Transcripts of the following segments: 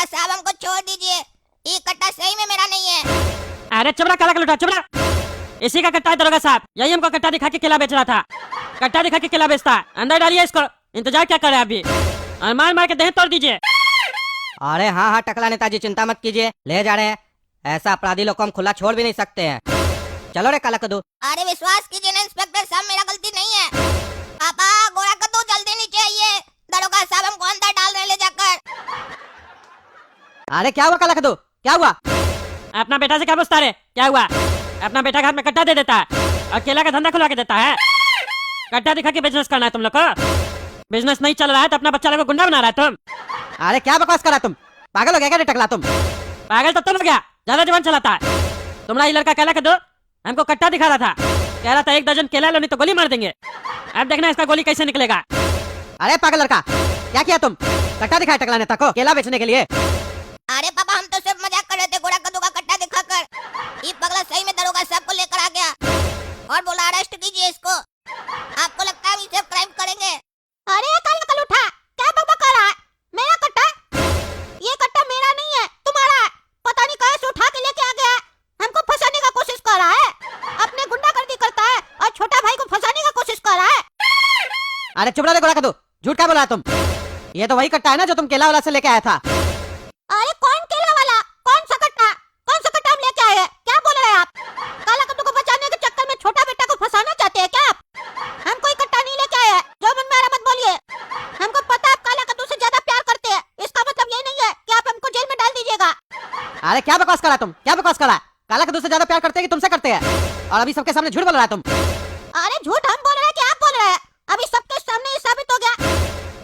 दरोगा साहब हमको छोड़ दीजिए, ये कट्टा सही में मेरा नहीं है। अरे चुप रहा काला कलूटा, चुप रहा। इसी का कट्टा है दरोगा साहब, यही हमको कट्टा दिखा के केला बेच रहा था। कट्टा दिखा के केला बेचता है, अंदर डालिए इसको। इंतजार क्या कर रहे हैं अभी, और मार मार के देह तोड़ दीजिए। अरे हाँ हाँ टकला नेताजी, चिंता मत कीजिए, ले जा रहे हैं। ऐसा अपराधी लोग को हम खुला छोड़ भी नहीं सकते हैं। चलो रे काला कद्दू। अरे विश्वास कीजिए ना इंस्पेक्टर साहब, मेरा गलती नहीं है। पापा गोरा कद्दू जल्दी नीचे आइए, दरोगा साहब हमको अंदर डाल रहे ले जाकर। अरे क्या हुआ काला कद्दू, क्या हुआ? अपना बेटा से क्या पूछता रे, क्या हुआ? अपना बेटा के हाथ में कट्टा दे देता है और केला का धंधा खुलवा के देता है। कट्टा दिखा के बिजनेस करना है तुम लोग को? बिजनेस नहीं चल रहा है तो अपना बच्चा लोग को गुंडा बना रहा है तुम। अरे क्या बकवास करा तुम, पागल हो गया क्या रे टकला तुम? पागल तो तुम हो गया, ज्यादा जवान चलाता है। तुम्हारा ये लड़का केला कद्दू हमको कट्टा दिखा रहा था, कह रहा था 1 दर्जन केला लो नहीं तो गोली मार देंगे। अब देखना इसका गोली कैसे निकलेगा। अरे पागल लड़का, क्या किया तुम? कट्टा दिखाया टकला नेता को केला बेचने के लिए? अरे पापा हम तो सिर्फ मजाक कर रहे थे, गोरा कद्दू का कट्टा दिखाकर ये पगला सही में दरोगा साहब को लेकर आ गया और बोला अरेस्ट कीजिए इसको। आपको लगता है हम इसे क्राइम करेंगे? अरे काला कलूठा, क्या बकबक कर रहा है? मेरा कट्टा? ये कट्टा मेरा नहीं है, तुम्हारा है। पता नहीं कहां से उठा के लेके आ गया है, हमको फंसाने का कोशिश कर रहा है। अपने गुंडागर्दी करता है और छोटा भाई को फंसाने का कोशिश कर रहा है। अरे चुप रहा गोरा कद्दू, झूठ क्या बोला है तुम? ये तो वही कट्टा है ना जो तुम केला वाला से लेके आया था। अरे कौन केला वाला, कौन सा कट्टा हम लेके आए हैं? क्या बोल रहे हैं आप? काला कद्दू को बचाने के चक्कर में छोटा बेटा को फंसाना चाहते हैं क्या आप? हम कोई कट्टा नहीं लेके आए हैं, जो मन में आ रहा मत बोलिए। हमको पता है आप काला कद्दू से ज्यादा प्यार करते हैं, इसका मतलब ये नहीं है कि आप हमको जेल में डाल दीजिएगा। अरे क्या बकवास करा तुम, क्या बकवास करा? काला कद्दू से ज्यादा प्यार करते हैं कि तुमसे करते हैं? और अभी सबके सामने झूठ बोल रहा है तुम। अरे झूठ हम बोल रहे हैं कि आप बोल रहे हैं? अभी सबके सामने ये साबित हो गया।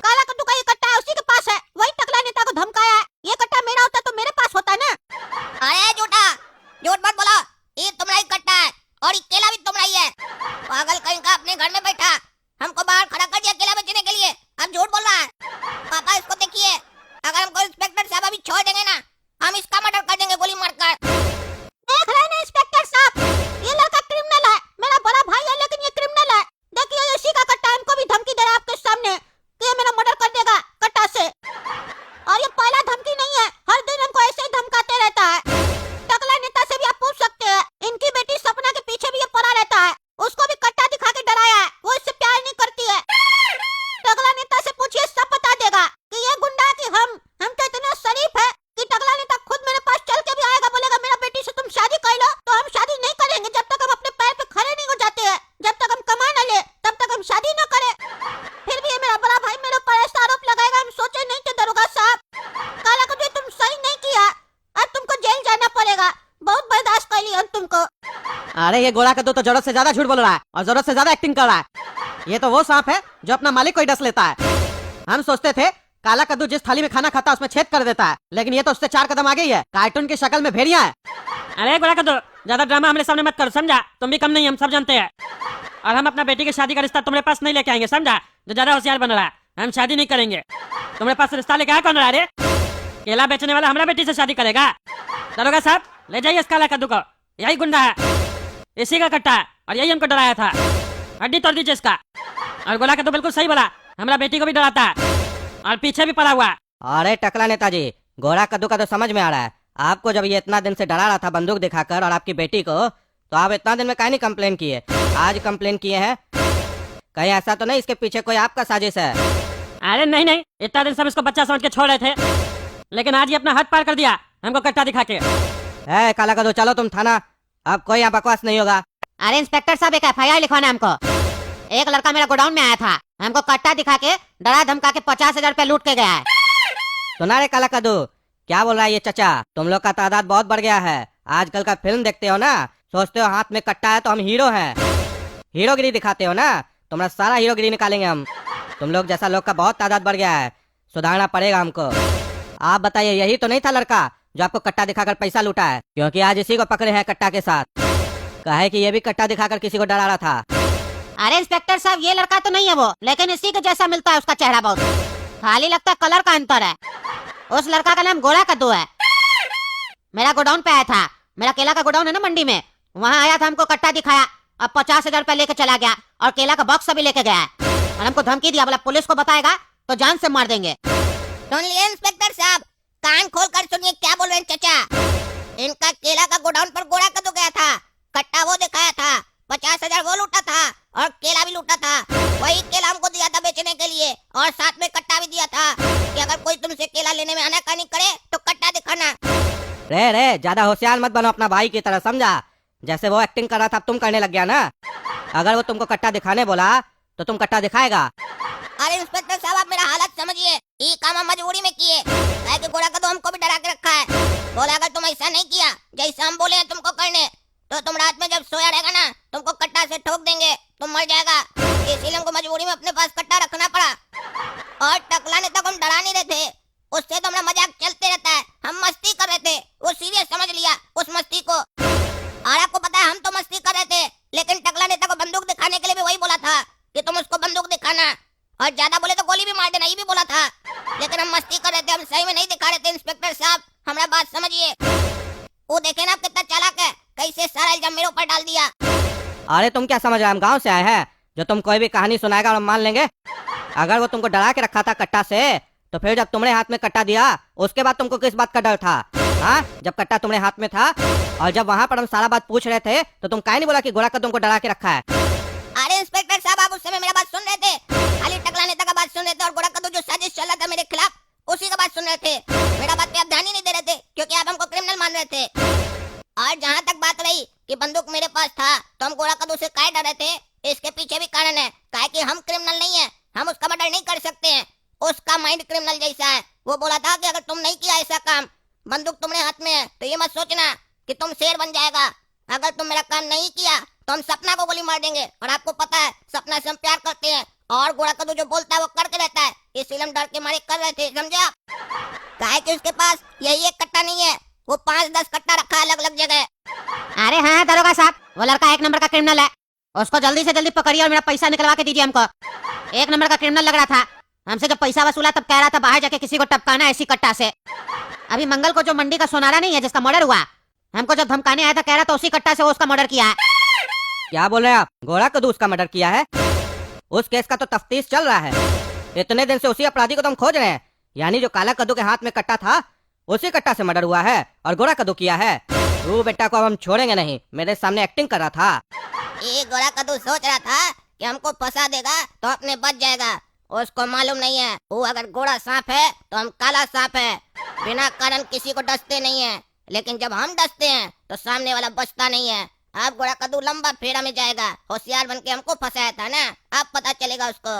काला कद्दू का ये कट्टा है, उसी के पास है, वही टकला नेता को धमकाया है। ये कट्टा मेरा होता तो मेरे पास होता ना। अरे झूठा, झूठ मत बोलो, ये तुम्हारा ही कट्टा है और ये केला भी तुम्हारा ही है। पागल कहीं का अपने घर में बैठा हमको बाहर खड़ा कर दिया केला बेचने के लिए, अब झूठ बोल रहा है। पापा इसको देखिए, अगर हमको इंस्पेक्टर साहब अभी छोड़ देंगे ना, हम इसका मर्डर कर देंगे गोली मारकर। देख रहे हैं ना इंस्पेक्टर साहब, ये लड़का क्रिमिनल है, मेरा बड़ा भाई है लेकिन ये क्रिमिनल है। देखिए इसी का कट्टा, हमको भी धमकी दे रहा है आपके सामने कि ये मेरा मर्डर कर देगा कट्टा से। और ये पहला धमकी नहीं है, हर दिन हमको ऐसे ही धमकाते रहता है। टकला नेता से भी आप पूछ सकते हैं, इनकी बेटी सपना के पीछे भी ये पड़ा रहता है, उसको भी कट्टा दिखा के डराया है, वो इससे प्यार नहीं करती है। टकला नेता से पूछिए, सब बता देगा कि ये गुंडा कि हम तो इतना शरीफ है कि टकला नेता खुद मेरे पास चल के भी आएगा, बोलेगा मेरा बेटी से तुम शादी कर लो, तो हम शादी नहीं करेंगे जब तक हम अपने पैर पे खड़े नहीं हो जाते हैं। जब तक हम कमा न ले तब तक हम शादी न करें। फिर भी ये मेरा बड़ा भाई मेरे ऊपर ऐसा आरोप लगाएगा, हम सोचे नहीं थे दरोगा साहब। काला कद्दू तुम सही नहीं किया, अब तुमको जेल जाना पड़ेगा, बहुत बर्दाश्त कर लिया हम तुमको। अरे ये गोरा कद्दू तो जरूरत से ज्यादा झूठ बोल रहा है और जरूरत से ज्यादा एक्टिंग कर रहा है। ये तो वो सांप है जो अपना मालिक को ही डस लेता है। हम सोचते थे काला कद्दू जिस थाली में खाना खाता है उसमें छेद कर देता है, लेकिन ये तो उससे 4 कदम आगे ही है, कार्टून की शक्ल में भेड़िया है। अरे गोरा कद्दू, ज्यादा ड्रामा हमारे सामने मत करो, समझा? तुम भी कम नहीं, हम सब जानते हैं। और हम अपना बेटी की शादी का रिश्ता तुम्हारे पास नहीं लेके आएंगे, समझा? जो ज्यादा होशियार बन रहा है, हम शादी नहीं करेंगे। तुम्हारे पास रिश्ता लेके आया कौन रहा है? केला बेचने वाला हमारा बेटी से शादी करेगा? दरोगा साहब ले जाइए इस काला कद्दू को, यही गुंडा है, इसी का कट्टा है और यही हमको डराया था। हड्डी तोड़ दीजिए इसका। और गोला कद्दू बिल्कुल सही बोला, हमारा बेटी को भी डराता है और पीछे भी पड़ा हुआ है। अरे टकला नेताजी, गोरा कद्दू का तो समझ में आ रहा है। आपको जब ये इतना दिन से डरा रहा था बंदूक दिखाकर और आपकी बेटी को, तो आप इतना दिन में काहे नहीं कंप्लेन किए? आज कंप्लेन किए हैं? कहीं ऐसा तो नहीं इसके पीछे कोई आपका साजिश है? अरे नहीं नहीं, इतना दिन सब इसको बच्चा समझ के छोड़ रहे थे, लेकिन आज ये अपना हद पार कर दिया हमको कट्टा दिखा के। काला कद्दू चलो तुम थाना, अब कोई यहाँ बकवास नहीं होगा। अरे इंस्पेक्टर साहब एक FIR लिखवाना है हमको। एक लड़का मेरा गोडाउन में आया था, हमको कट्टा दिखा के डरा धमका के 50,000 रुपए लूट के गया है। सुना रे काला कद्दू, क्या बोल रहा है ये चचा? तुम लोग का तादाद बहुत बढ़ गया है। आजकल का फिल्म देखते हो ना, सोचते हो हाथ में कट्टा है तो हम हीरो हैं, हीरोगिरी दिखाते हो ना, तुम्हारा सारा हीरोगिरी निकालेंगे हम। तुम लोग जैसा लोग का बहुत तादाद बढ़ गया है, सुधारना पड़ेगा हमको। आप बताइए, यही तो नहीं था लड़का जो आपको कट्टा दिखाकर पैसा लूटा है? क्योंकि आज इसी को पकड़े हैं कट्टा के साथ। कहे कि ये भी कट्टा दिखाकर किसी को डरा रहा था। अरे इंस्पेक्टर साहब ये लड़का तो नहीं है वो, लेकिन इसी के जैसा मिलता है उसका चेहरा बहुत, खाली लगता है कलर का अंतर है। उस लड़का का नाम गोरा कद्दू है। मेरा गोडाउन पे आया था, मेरा केला का गोडाउन है ना मंडी में, वहाँ आया था, हमको कट्टा दिखाया, अब 50,000 रुपए लेके चला गया और केला का बॉक्स भी लेके गया है और हमको धमकी दिया, बोला पुलिस को बताएगा तो जान से मार देंगे। सुन लिए इंस्पेक्टर साहब, कान खोल कर करने में आनाकानी करे तो कट्टा दिखाना। रे ज्यादा होशियार मत बनो अपना भाई की तरह, समझा? जैसे वो एक्टिंग कर रहा था अब तुम करने लग गया ना। अगर वो तुमको कट्टा दिखाने बोला तो तुम कट्टा दिखाएगा। अरे इंस्पेक्टर साहब आप मेरा हालत समझिए, ये काम हम मजबूरी में किए। कि गोरा कदू हमको भी डरा के रखा है, बोला अगर तुम ऐसा नहीं किया जैसा हम बोले हैं तुमको करने तो तुम रात में जब सोया रहेगा ना तुमको कट्टा से ठोक देंगे, तुम मर जाएगा। इसीलिए हमको मजबूरी में अपने पास कट्टा रखना पड़ा। और टकला ने तक हम डरा नहीं रहे थे, उससे तो हमारा मजाक चलते रहता है, हम मस्ती कर रहे थे, वो सीरियस समझ लिया उस मस्ती को। और आपको पता है हम तो मस्ती कर रहे थे, लेकिन टकला नेता को बंदूक दिखाने के लिए भी वही बोला था कि तुम उसको बंदूक दिखाना, और ज्यादा बोले तो गोली भी मार देना, ये भी बोला था। लेकिन हम मस्ती कर रहे थे, हम सही में नहीं दिखा रहे थे। इंस्पेक्टर साहब हमारा बात समझिए, वो देखे ना कितना चालाक है, कैसे सारा इल्जाम मेरे ऊपर डाल दिया। अरे तुम क्या समझ रहे हो, हम गाँव से आए हैं जो तुम कोई भी कहानी सुनाएगा और हम मान लेंगे? अगर वो तुमको डरा के रखा था कट्टा से तो फिर जब तुमने हाथ में कट्टा दिया उसके बाद तुमको किस बात का डर था? हाँ, जब कट्टा तुम्हारे हाथ में था और जब वहाँ पर हम सारा बात पूछ रहे थे तो तुम काहे नहीं बोला कि गोरा का तुमको डरा के रखा है? अरे इंस्पेक्टर साहब आप उस समय मेरा बात सुन रहे थे, खाली टकला नेता का बात सुन रहे थे और गोरा कद्दू जो साजिश चल रहा था मेरे खिलाफ उसी का बात सुन रहे थे। मेरा बात पे आप ध्यान ही नहीं दे रहे थे क्योंकि आप हमको क्रिमिनल मान रहे थे। और जहाँ तक बात रही कि बंदूक मेरे पास था तो हम गोरा कद्दू से काहे डर रहे थे, इसके पीछे भी कारण है। काहे कि हम क्रिमिनल नहीं है, हम उसका मर्डर नहीं कर सकते हैं, उसका माइंड क्रिमिनल जैसा है। वो बोला था कि अगर तुम नहीं किया ऐसा काम, बंदूक तुम्हारे हाथ में है तो ये मत सोचना कि तुम शेर बन जाएगा। अगर तुम मेरा काम नहीं किया तो हम सपना को गोली मार देंगे। और आपको पता है सपना से हम प्यार करते हैं और गोरा कद्दू जो बोलता है वो करके रहता है, इसीलिए हम डर के मारे कर रहे थे, समझे आप? काहे कि उसके पास यही एक कट्टा नहीं है, वो 5-10 कट्टा रखा है अलग अलग जगह। अरे हाँ दरोगा साहब, वो लड़का 1 नंबर का क्रिमिनल है, उसको जल्दी से जल्दी पकड़िए और मेरा पैसा निकलवा के दीजिए हमको। 1 नंबर का क्रिमिनल लग रहा था, हमसे जब पैसा वसूला तब कह रहा था बाहर जाके किसी को टपकाना ऐसी कट्टा से। अभी मंगल को जो मंडी का सोनारा नहीं है जिसका मर्डर हुआ, हमको जब धमकाने आया था कह रहा था उसी कट्टा से वो उसका मर्डर किया है। क्या बोल रहे हैं आप? गोरा कद्दू उसका मर्डर किया है? उस केस का तो तफ्तीश चल रहा है, इतने दिन से उसी अपराधी को तुम खोज रहे हैं, यानी जो काला कद्दू के हाथ में कट्टा था उसी कट्टा से मर्डर हुआ है और गोरा कद्दू किया है। तू बेटा को अब हम छोड़ेंगे नहीं, मेरे सामने एक्टिंग कर रहा था। ये गोरा कद्दू सोच रहा था कि हमको फंसा देगा तो अपने बच जाएगा, उसको मालूम नहीं है वो अगर गोरा सांप है तो हम काला सांप है, बिना कारण किसी को डसते नहीं है, लेकिन जब हम डसते हैं तो सामने वाला बचता नहीं है। अब गोरा कद्दू लंबा फेरा में जाएगा, होशियार बन के हमको फंसाया था ना, अब पता चलेगा उसको।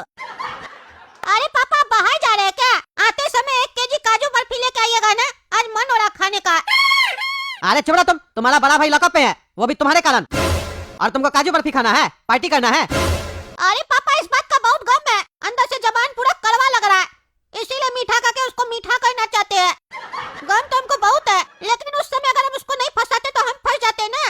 अरे पापा बाहर जा रहे हैं क्या? आते समय 1 केजी काजू बर्फी लेके आइएगा ना, आज मन हो रहा खाने का। अरे चुप रहो, तुम्हारा बड़ा भाई लॉकअप में है, वो भी तुम्हारे कारण, और तुमको काजू बर्फी खाना है, पार्टी करना है। अरे पापा इस बात का बहुत गम है, अंदर से जबान पूरा कड़वा लग रहा है, इसीलिए मीठा करके उसको मीठा करना चाहते हैं। गम तो हमको बहुत है, लेकिन उस समय अगर हम उसको नहीं फंसाते तो हम फंस जाते ना।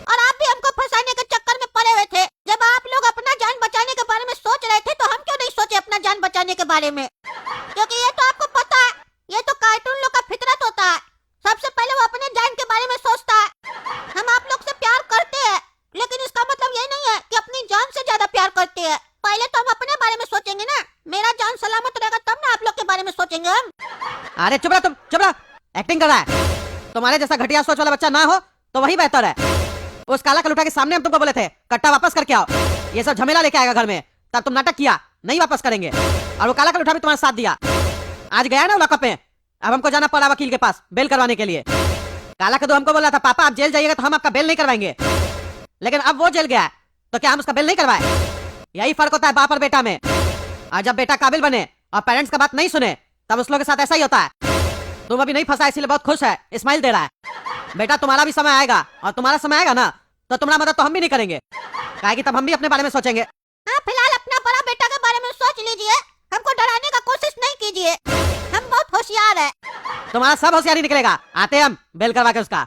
और आप भी हमको फंसाने के चक्कर में पड़े हुए थे। जब आप लोग अपना जान बचाने के बारे में सोच रहे थे तो हम क्यों नहीं सोचे अपना जान बचाने के बारे में? क्योंकि ये तो आपको पता है, ये तो कार्टून लोग का फितरत होता है, सबसे पहले वो अपने जान के बारे में सोचता है। हम आप लोग से प्यार करते हैं, लेकिन इसका मतलब ये नहीं है कि अपनी जान से ज्यादा प्यार करते हैं। पहले तो हम अपने बारे में सोचेंगे ना, मेरा जान सलामत रहेगा तब ना आप लोग के बारे में सोचेंगे हम। अरे चुप रहो, चुप रहो, एक्टिंग कर रहा है। तुम्हारे जैसा घटिया सोच वाला बच्चा ना हो तो वही बेहतर है। उस काला कलूटा के सामने हम तुमको बोले थे कट्टा वापस करके आओ, ये सब झमेला लेके आएगा घर में, तब तुम नाटक किया नहीं वापस करेंगे, और वो काला कलूटा भी तुम्हारा साथ दिया। आज गया ना लॉकअप में, अब हमको जाना पड़ा वकील के पास बेल करवाने के लिए। काला कद्दू हमको बोला था पापा आप जेल जाइएगा तो हम आपका बेल नहीं करवाएंगे, लेकिन अब वो जेल गया तो क्या हम उसका बेल नहीं करवाए? यही फर्क होता है बाप और बेटा में। और जब बेटा काबिल बने और पेरेंट्स का बात नहीं सुने तब उस लोग के साथ ऐसा ही होता है। तुम अभी नहीं फंसा इसलिए बहुत खुश है, स्माइल दे रहा है। बेटा तुम्हारा भी समय आएगा और तुम्हारा समय आएगा ना तो तुम्हारा मदद तो हम भी नहीं करेंगे, काहे कि तब हम भी अपने बारे में सोचेंगे। हाँ फिलहाल अपना बड़ा बेटा के बारे में सोच लीजिए, हमको डराने का कोशिश नहीं कीजिए, हम बहुत होशियार है। तुम्हारा सब होशियारी निकलेगा, आते हम बेल करवा के उसका।